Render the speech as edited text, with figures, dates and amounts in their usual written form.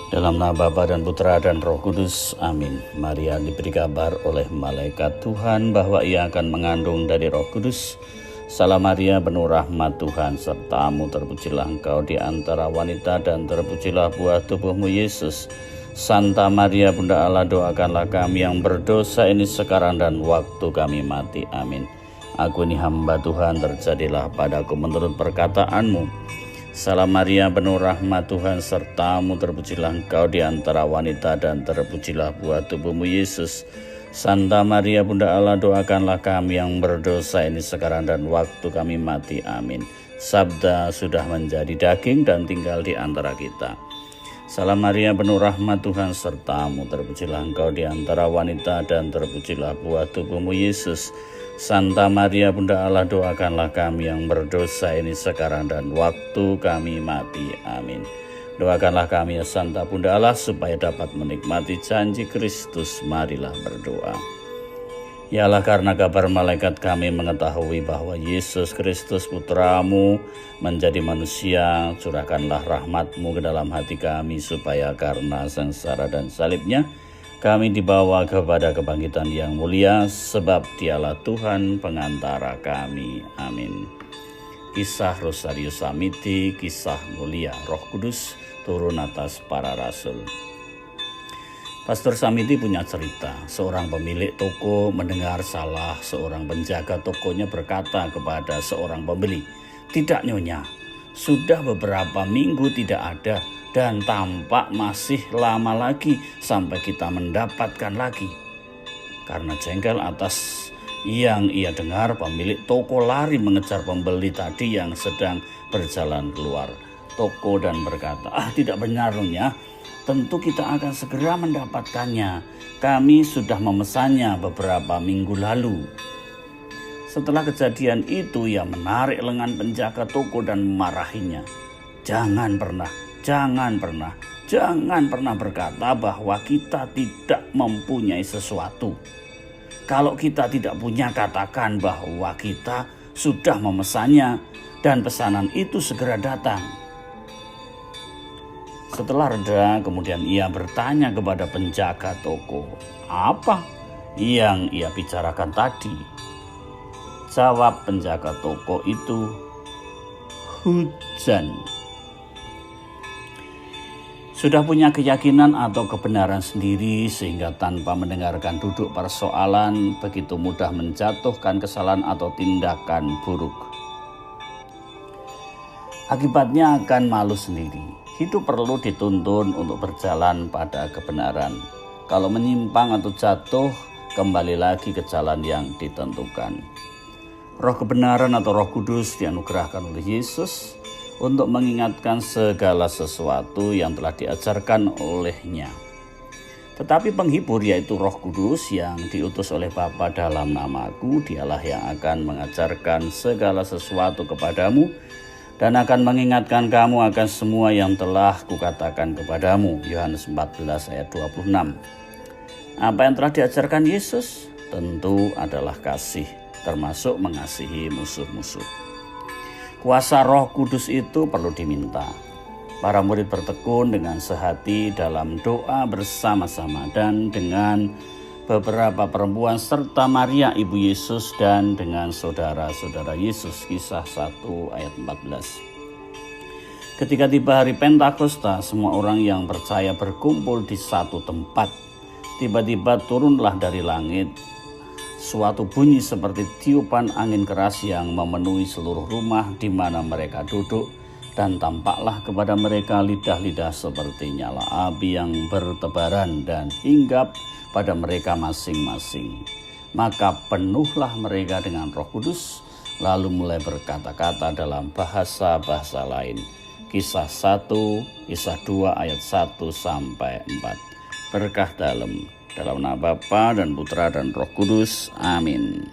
Dalam nama Bapa dan Putra dan Roh Kudus, amin. Maria diberi kabar oleh malaikat Tuhan bahwa ia akan mengandung dari Roh Kudus. Salam Maria, penuh rahmat Tuhan sertamu, terpujilah engkau di antara wanita dan terpujilah buah tubuhmu Yesus. Santa Maria Bunda Allah, doakanlah kami yang berdosa ini sekarang dan waktu kami mati, amin. Aku ini hamba Tuhan, terjadilah padaku menurut perkataanmu. Salam Maria, penuh rahmat Tuhan sertamu, terpujilah engkau di antara wanita dan terpujilah buah tubuhmu Yesus. Santa Maria Bunda Allah, doakanlah kami yang berdosa ini sekarang dan waktu kami mati, amin. Sabda sudah menjadi daging dan tinggal di antara kita. Salam Maria, penuh rahmat Tuhan sertamu, terpujilah engkau di antara wanita dan terpujilah buah tubuhmu Yesus. Santa Maria Bunda Allah, doakanlah kami yang berdosa ini sekarang dan waktu kami mati, amin. Doakanlah kami ya Santa Bunda Allah, supaya dapat menikmati janji Kristus. Marilah berdoa. Yalah, karena kabar malaikat kami mengetahui bahwa Yesus Kristus Putramu menjadi manusia, curahkanlah rahmat-Mu ke dalam hati kami, supaya karena sengsara dan salibnya kami dibawa kepada kebangkitan yang mulia, sebab Dialah Tuhan pengantara kami, amin. Kisah Rosario Samiti, kisah mulia Roh Kudus turun atas para rasul. Pastor Samiti punya cerita. Seorang pemilik toko mendengar salah seorang penjaga tokonya berkata kepada seorang pembeli, "Tidak Nyonya, sudah beberapa minggu tidak ada dan tampak masih lama lagi sampai kita mendapatkan lagi." Karena jengkel atas yang ia dengar, pemilik toko lari mengejar pembeli tadi yang sedang berjalan keluar toko dan berkata, "Tidak benar Nyonya, tentu kita akan segera mendapatkannya. Kami sudah memesannya beberapa minggu lalu." Setelah kejadian itu, ia menarik lengan penjaga toko dan memarahinya. Jangan pernah berkata bahwa kita tidak mempunyai sesuatu. Kalau kita tidak punya, katakan bahwa kita sudah memesannya dan pesanan itu segera datang. Setelah reda, kemudian ia bertanya kepada penjaga toko, "Apa yang ia bicarakan tadi?" Jawab penjaga toko itu, "Hujan." Sudah punya keyakinan atau kebenaran sendiri sehingga tanpa mendengarkan duduk persoalan begitu mudah menjatuhkan kesalahan atau tindakan buruk. Akibatnya akan malu sendiri. Hidup perlu dituntun untuk berjalan pada kebenaran. Kalau menyimpang atau jatuh, kembali lagi ke jalan yang ditentukan. Roh kebenaran atau Roh Kudus dianugerahkan oleh Yesus untuk mengingatkan segala sesuatu yang telah diajarkan olehnya. Tetapi penghibur, yaitu Roh Kudus yang diutus oleh Bapa dalam namaku, Dialah yang akan mengajarkan segala sesuatu kepadamu dan akan mengingatkan kamu akan semua yang telah kukatakan kepadamu. Yohanes 14 ayat 26. Apa yang telah diajarkan Yesus? Tentu adalah kasih, termasuk mengasihi musuh-musuh. Kuasa Roh Kudus itu perlu diminta. Para murid bertekun dengan sehati dalam doa bersama-sama dan dengan beberapa perempuan serta Maria ibu Yesus dan dengan saudara-saudara Yesus. Kisah 1 ayat 14. Ketika tiba hari Pentakosta, semua orang yang percaya berkumpul di satu tempat. Tiba-tiba turunlah dari langit suatu bunyi seperti tiupan angin keras yang memenuhi seluruh rumah di mana mereka duduk, dan tampaklah kepada mereka lidah-lidah seperti nyala api yang bertebaran dan hinggap pada mereka masing-masing. Maka penuhlah mereka dengan Roh Kudus, lalu mulai berkata-kata dalam bahasa-bahasa lain. Kisah 1, Kisah 2 ayat 1 sampai 4. Berkah dalam nama Bapa dan Putra dan Roh Kudus, amin.